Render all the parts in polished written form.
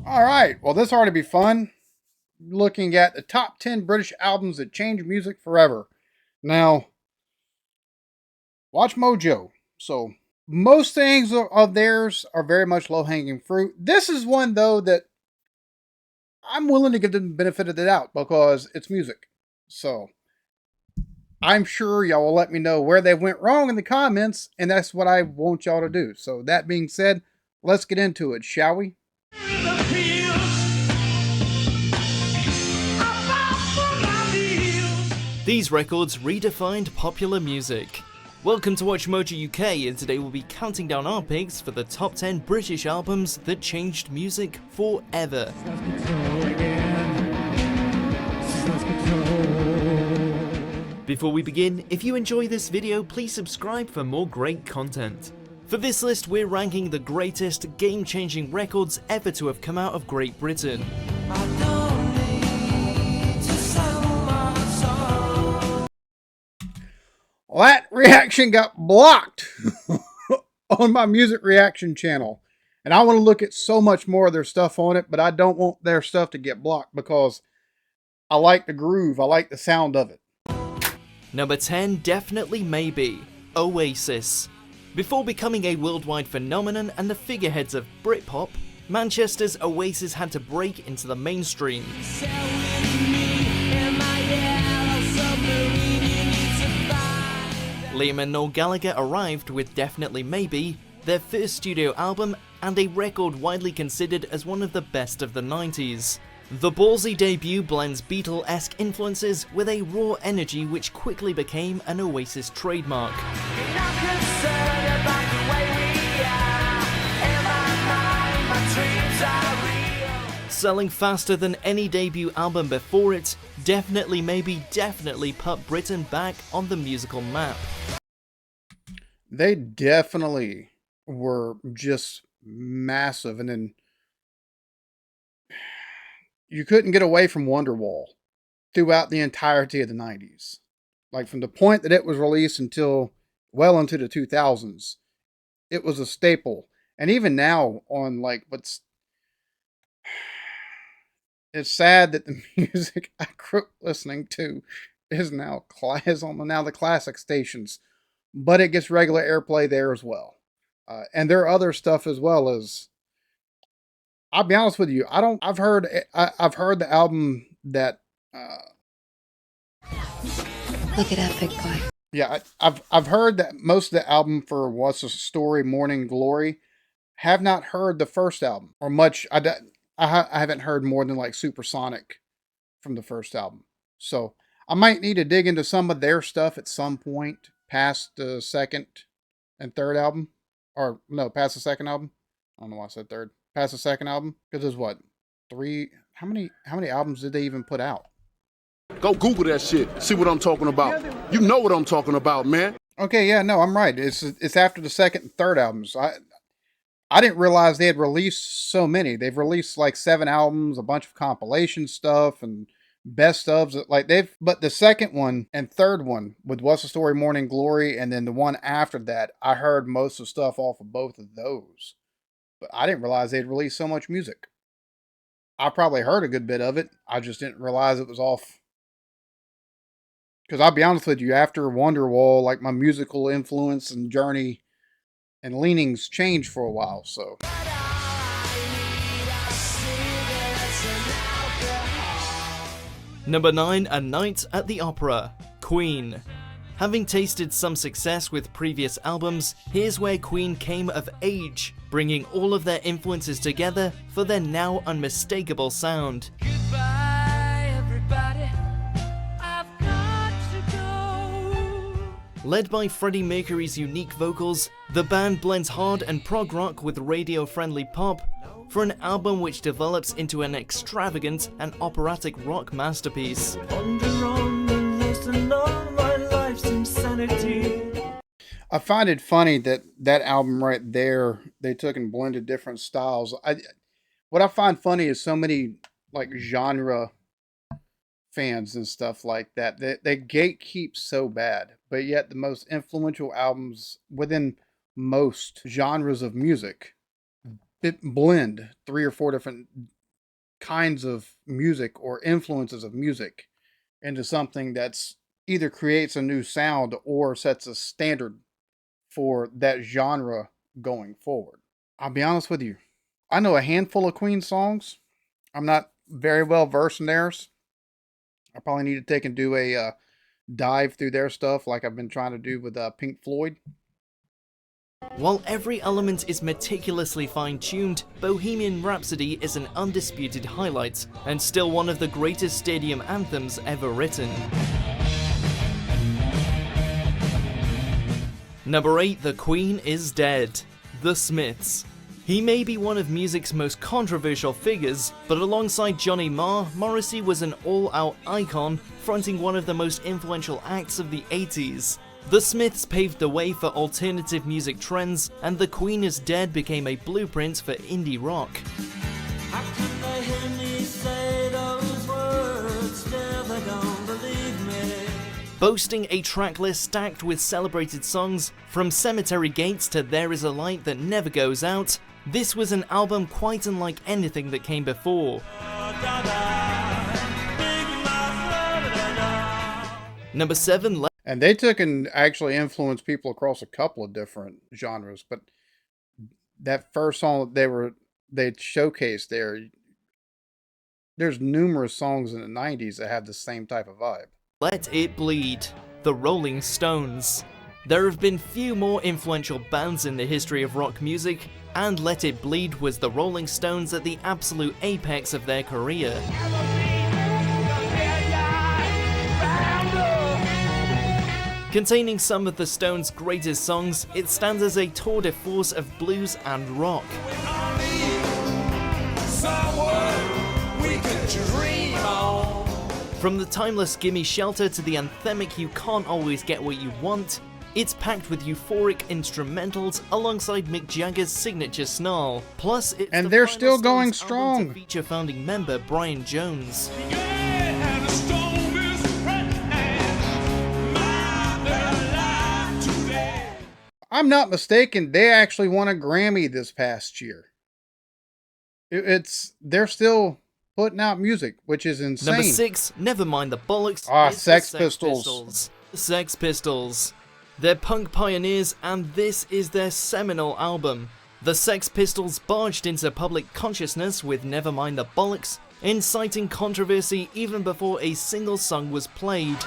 All right, well, this ought to be fun. Looking at the top 10 British albums that changed music forever. Now, Watch Mojo. So, most things of theirs are very much low hanging fruit. This is one, though, that I'm willing to give them the benefit of the doubt because it's music. So, I'm sure y'all will let me know where they went wrong in the comments, and that's what I want y'all to do. So, that being said, let's get into it, shall we? These records redefined popular music. Welcome to Watch Mojo UK, and today we'll be counting down our picks for the top 10 British albums that changed music forever. Before we begin, if you enjoy this video, please subscribe for more great content. For this list, we're ranking the greatest, game-changing records ever to have come out of Great Britain. Well, that reaction got blocked on my music reaction channel. And I want to look at so much more of their stuff on it, but I don't want their stuff to get blocked because I like the groove. I like the sound of it. Number 10, Definitely Maybe, Oasis. Before becoming a worldwide phenomenon and the figureheads of Britpop, Manchester's Oasis had to break into the mainstream. Liam and Noel Gallagher arrived with Definitely Maybe, their first studio album, and a record widely considered as one of the best of the 90s. The ballsy debut blends Beatle-esque influences with a raw energy which quickly became an Oasis trademark. Selling faster than any debut album before it, Definitely Maybe definitely put Britain back on the musical map. They definitely were just massive, and then you couldn't get away from Wonderwall throughout the entirety of the 90s. Like from the point that it was released until well into the 2000s, it was a staple. And even now on it's sad that the music I grew up listening to is now on the classic stations, but it gets regular airplay there as well. And there are other stuff as well as. I'll be honest with you. I've heard the album that. Look at that big boy. Yeah, I've heard that most of the album for What's the Story, Morning Glory. Have not heard the first album or much. I haven't heard more than like Supersonic from the first album. So I might need to dig into some of their stuff at some point past the second and third album. Or no, past the second album. I don't know why I said third. Past the second album. Because there's what? Three how many albums did they even put out? Go Google that shit. See what I'm talking about. You know what I'm talking about, man. Okay, yeah, no, I'm right. It's after the second and third albums. I didn't realize they had released so many. They've released like 7 albums, a bunch of compilation stuff, and best ofs. But the second one and third one with What's the Story, Morning Glory, and then the one after that, I heard most of the stuff off of both of those. But I didn't realize they'd released so much music. I probably heard a good bit of it. I just didn't realize it was off. Because I'll be honest with you, after Wonderwall, like my musical influence and journey and leanings changed for a while, so. Number 9, A Night at the Opera, Queen. Having tasted some success with previous albums, here's where Queen came of age, bringing all of their influences together for their now unmistakable sound. Goodbye, everybody. I've got to go. Led by Freddie Mercury's unique vocals, the band blends hard and prog rock with radio-friendly pop for an album which develops into an extravagant and operatic rock masterpiece. I find it funny that album right there, they took and blended different styles. What I find funny is so many like genre fans and stuff like that. They gatekeep so bad, but yet the most influential albums within most genres of music blend 3 or 4 different kinds of music or influences of music into something that's either creates a new sound or sets a standard for that genre going forward. I'll be honest with you. I know a handful of Queen songs. I'm not very well versed in theirs. I probably need to take and do a dive through their stuff like I've been trying to do with Pink Floyd. While every element is meticulously fine-tuned, Bohemian Rhapsody is an undisputed highlight, and still one of the greatest stadium anthems ever written. Number 8, The Queen is Dead. The Smiths. He may be one of music's most controversial figures, but alongside Johnny Marr, Morrissey was an all-out icon, fronting one of the most influential acts of the 80s. The Smiths paved the way for alternative music trends, and The Queen is Dead became a blueprint for indie rock. How can they hear me say those words? Never gonna believe me. Boasting a tracklist stacked with celebrated songs, from Cemetery Gates to There Is a Light That Never Goes Out, this was an album quite unlike anything that came before. Number 7, And they took and actually influenced people across a couple of different genres, but that first song that they showcased there's numerous songs in the 90s that have the same type of vibe. Let It Bleed, The Rolling Stones. There have been few more influential bands in the history of rock music, and Let It Bleed was the Rolling Stones at the absolute apex of their career. Containing some of the Stones' greatest songs, it stands as a tour de force of blues and rock. From the timeless Gimme Shelter to the anthemic You Can't Always Get What You Want, it's packed with euphoric instrumentals alongside Mick Jagger's signature snarl. Plus, it's And the they're final still going Stones album strong. to feature founding member Brian Jones. I'm not mistaken, they actually won a Grammy this past year. They're still putting out music, which is insane. Number 6, Never Mind the Bollocks. It's the Sex Pistols. The Sex Pistols. They're punk pioneers, and this is their seminal album. The Sex Pistols barged into public consciousness with Never Mind the Bollocks, inciting controversy even before a single song was played.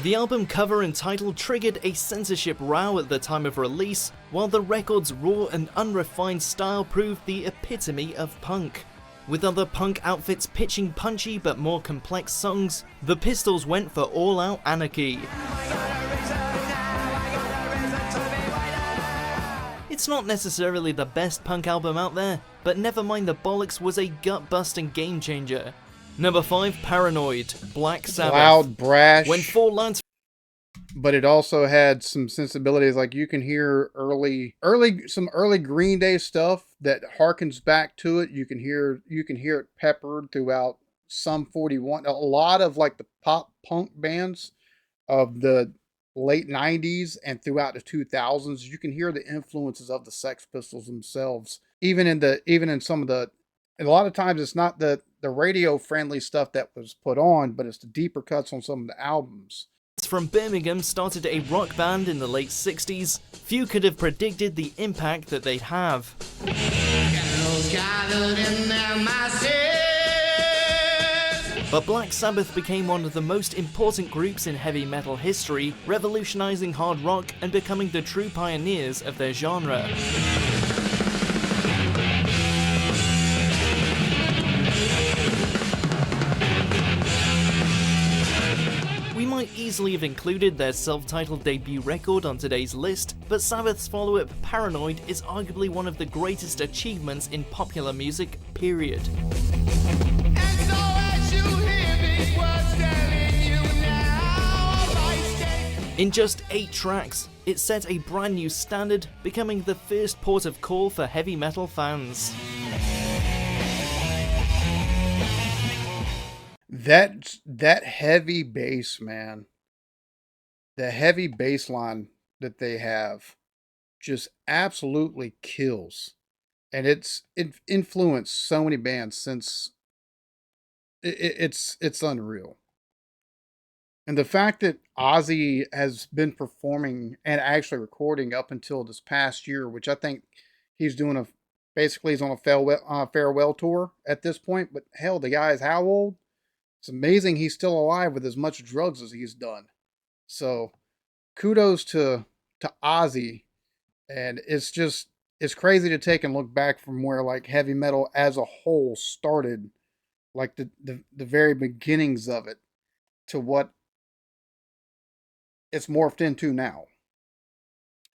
The album cover and title triggered a censorship row at the time of release, while the record's raw and unrefined style proved the epitome of punk. With other punk outfits pitching punchy but more complex songs, the Pistols went for all-out anarchy. It's not necessarily the best punk album out there, but Never Mind the Bollocks was a gut-busting game-changer. Number 5, Paranoid, Black Sabbath. Loud, brash. When 4 lines, but it also had some sensibilities, like you can hear some early Green Day stuff that harkens back to it. You can hear it peppered throughout Sum 41. A lot of like the pop punk bands of the late 90s and throughout the 2000s, you can hear the influences of the Sex Pistols themselves. Even in some of the, a lot of times it's not the radio friendly stuff that was put on, but it's the deeper cuts on some of the albums. From Birmingham started a rock band in the late 60s, few could have predicted the impact that they'd have. But Black Sabbath became one of the most important groups in heavy metal history, revolutionizing hard rock and becoming the true pioneers of their genre. We might easily have included their self-titled debut record on today's list, but Sabbath's follow-up, Paranoid, is arguably one of the greatest achievements in popular music, period. In just 8 tracks, it set a brand new standard, becoming the first port of call for heavy metal fans. That heavy bass, man. The heavy bass line that they have just absolutely kills. And it influenced so many bands since it's unreal. And the fact that Ozzy has been performing and actually recording up until this past year, which I think he's doing a basically he's on a farewell tour at this point. But hell, the guy is how old? It's amazing he's still alive with as much drugs as he's done. So kudos to Ozzy, and it's crazy to take and look back from where like heavy metal as a whole started, like the very beginnings of it, to what it's morphed into now.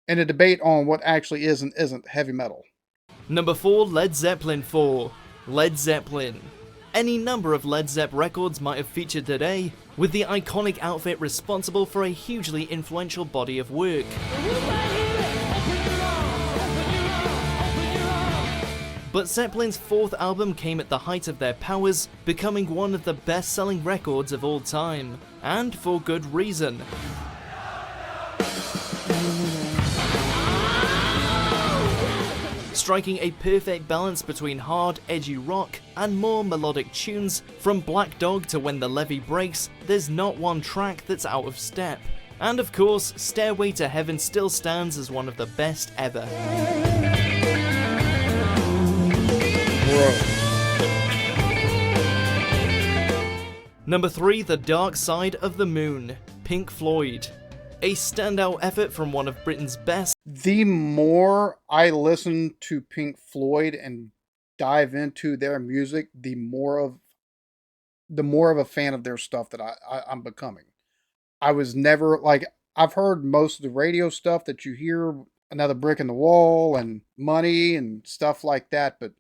And a debate on what actually is and isn't heavy metal. Number 4, Led Zeppelin 4. Led Zeppelin. Any number of Led Zepp records might have featured today, with the iconic outfit responsible for a hugely influential body of work. But Zeppelin's 4th album came at the height of their powers, becoming one of the best-selling records of all time, and for good reason. Striking a perfect balance between hard, edgy rock and more melodic tunes, from Black Dog to When the Levee Breaks, there's not one track that's out of step. And of course, Stairway to Heaven still stands as one of the best ever. Number 3, The Dark Side of the Moon, Pink Floyd. A standout effort from one of Britain's best. The more I listen to Pink Floyd and dive into their music, the more of a fan of their stuff that I'm becoming. I was never like, I've heard most of the radio stuff that you hear, Another Brick in the Wall and Money and stuff like that, but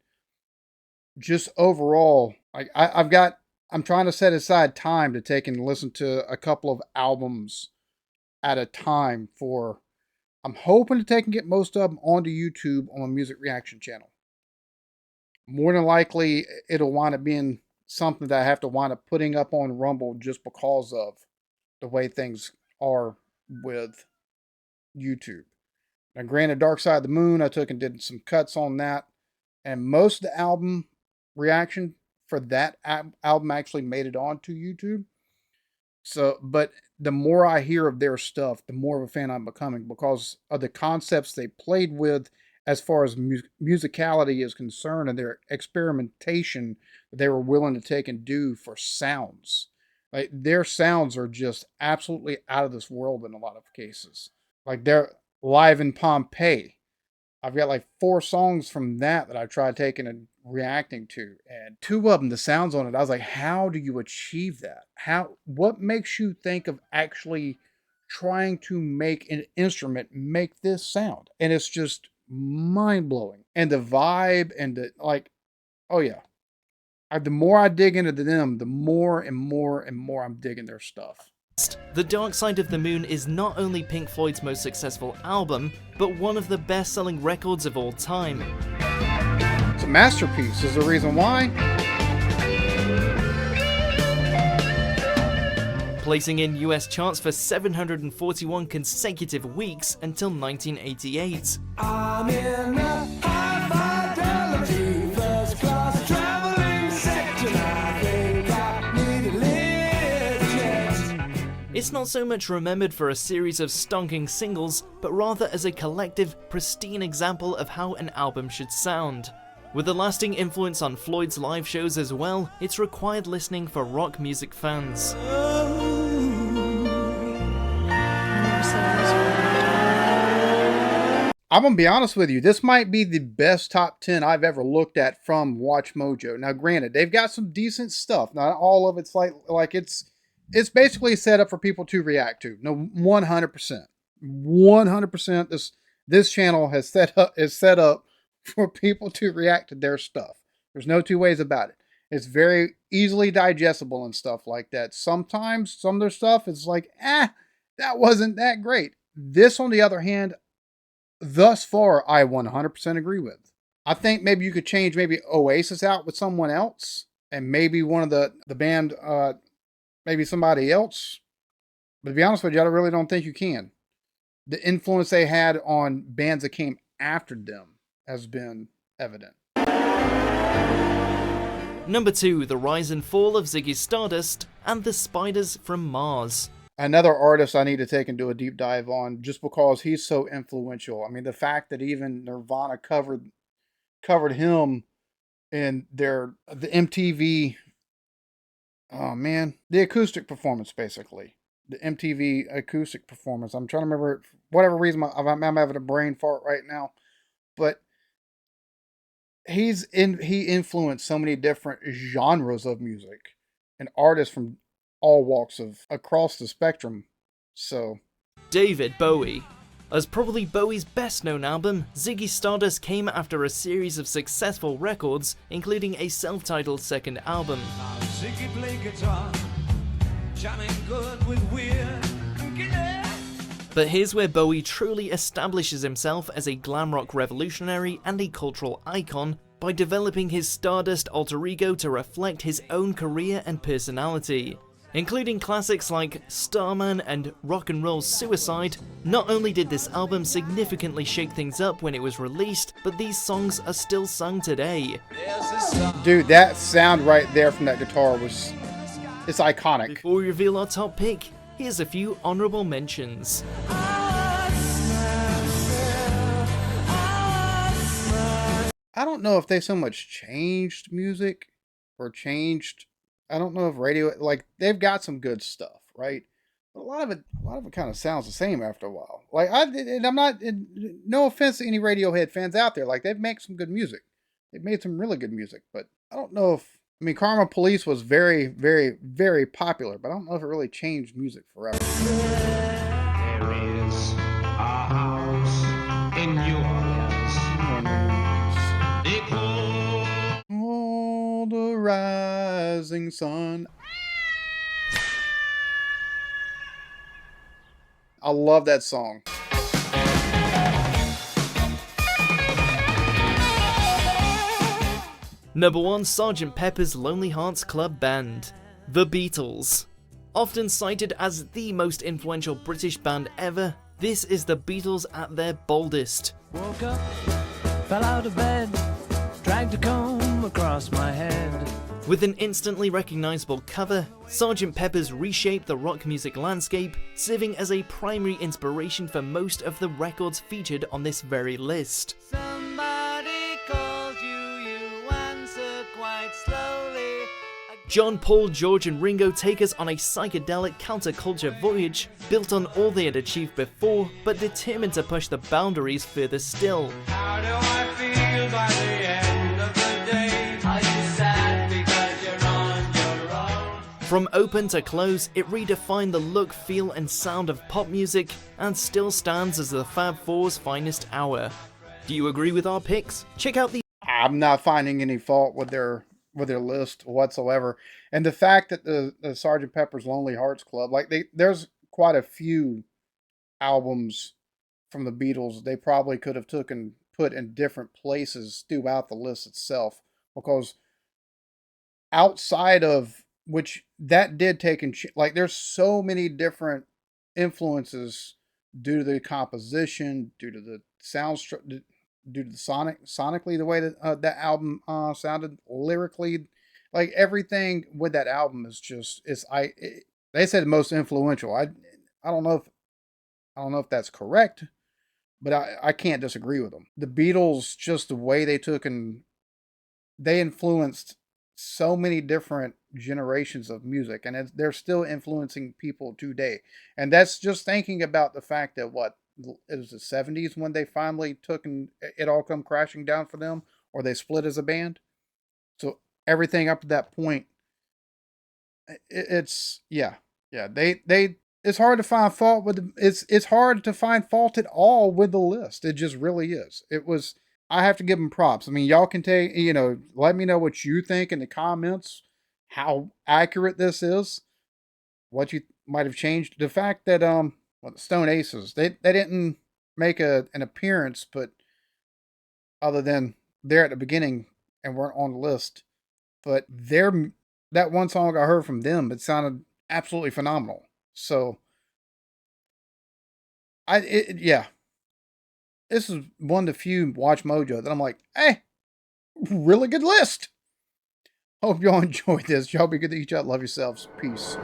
just overall, like I'm trying to set aside time to take and listen to a couple of albums at a time for, I'm hoping to take and get most of them onto YouTube on a music reaction channel. More than likely, it'll wind up being something that I have to wind up putting up on Rumble just because of the way things are with YouTube. Now, granted, Dark Side of the Moon, I took and did some cuts on that, and most of the album reaction for that album actually made it onto YouTube. So, but the more I hear of their stuff, the more of a fan I'm becoming because of the concepts they played with as far as musicality is concerned and their experimentation they were willing to take and do for sounds. Like their sounds are just absolutely out of this world in a lot of cases. Like they're live in Pompeii. I've got like 4 songs from that I tried taking and reacting to, and 2 of them, the sounds on it, I was like, how do you achieve that? What makes you think of actually trying to make an instrument make this sound? And it's just mind-blowing. And the vibe and the, like, oh yeah. The more I dig into them, the more and more and more I'm digging their stuff. The Dark Side of the Moon is not only Pink Floyd's most successful album, but one of the best-selling records of all time. It's a masterpiece, is the reason why. Placing in US charts for 741 consecutive weeks until 1988. I'm in a high fidelity first class traveling section. I think I need a lift. It's not so much remembered for a series of stonking singles, but rather as a collective, pristine example of how an album should sound. With a lasting influence on Floyd's live shows as well, it's required listening for rock music fans. I'm going to be honest with you, this might be the best top 10 I've ever looked at from Watch Mojo. Now granted, they've got some decent stuff. Not all of it's like it's basically set up for people to react to. No, 100%. 100% this channel is set up for people to react to their stuff. There's no 2 ways about it. It's very easily digestible and stuff like that. Sometimes some of their stuff is like, that wasn't that great. This, on the other hand, thus far, I 100% agree with. I think maybe you could change maybe Oasis out with someone else, and maybe one of the band, maybe somebody else. But to be honest with you, I really don't think you can. the influence they had on bands that came after them has been evident. Number 2, the rise and fall of Ziggy Stardust and the Spiders from Mars. Another artist I need to take and do a deep dive on just because he's so influential. I mean, the fact that even Nirvana covered him in the MTV, oh man, the acoustic performance, basically. The MTV acoustic performance. I'm trying to remember, for whatever reason, I'm having a brain fart right now, but he influenced so many different genres of music and artists from all walks of across the spectrum. So David Bowie. As probably Bowie's best known album, Ziggy Stardust came after a series of successful records, including a self-titled second album. Ziggy play guitar, jamming good with weird. But here's where Bowie truly establishes himself as a glam rock revolutionary and a cultural icon by developing his Stardust alter ego to reflect his own career and personality. Including classics like Starman and Rock and Roll Suicide, not only did this album significantly shake things up when it was released, but these songs are still sung today. dude, that sound right there from that guitar it's iconic. Before we reveal our top pick, here's a few honourable mentions. I don't know if they so much changed music or changed. I don't know if radio, like, they've got some good stuff, right? But a lot of it kind of sounds the same after a while. Like, I'm not, no offense to any Radiohead fans out there, like, they've made some good music. They've made some really good music, but I don't know if, I mean, Karma Police was very, very, very popular, but I don't know if it really changed music forever. There is a house in New Orleans. They call Oh, the rising sun. I love that song. Number 1, Sgt. Pepper's Lonely Hearts Club Band. The Beatles. Often cited as the most influential British band ever, this is the Beatles at their boldest. woke up, fell out of bed, dragged a comb across my head. With an instantly recognisable cover, Sgt. Pepper's reshaped the rock music landscape, serving as a primary inspiration for most of the records featured on this very list. Somebody calls you, you answer quite slowly. John, Paul, George and Ringo take us on a psychedelic counterculture voyage, built on all they had achieved before, but determined to push the boundaries further still. How do I feel by the end of the day? Are you sad because you're on your own? From open to close, it redefined the look, feel and sound of pop music, and still stands as the Fab Four's finest hour. Do you agree with our picks? Check out the I'm not finding any fault with their list whatsoever, and the fact that the Sgt. Pepper's Lonely Hearts Club, like, there's quite a few albums from the Beatles they probably could have put in different places throughout the list itself, because outside of which that did take in, like, there's so many different influences due to the composition, due to the sound due to the sonically, the way that that album sounded, lyrically, like, everything with that album is just they said most influential. I don't know if that's correct, but I can't disagree with them. The Beatles, just the way they took and they influenced so many different generations of music, and they're still influencing people today. And that's just thinking about the fact that it was the 70s when they finally took and it all come crashing down for them, or they split as a band. So everything up to that point, it's it's hard to find fault with it's hard to find fault at all with the list. It just really is. I have to give them props. I mean, y'all can let me know what you think in the comments, how accurate this is, what you might have changed. The fact that the Stone Aces, they didn't make an appearance, but other than they're at the beginning and weren't on the list, but that one song I heard from them, it sounded absolutely phenomenal. So Yeah. This is one of the few Watch Mojo that I'm like, hey, really good list. Hope y'all enjoyed this. Y'all be good to each other. Love yourselves. Peace.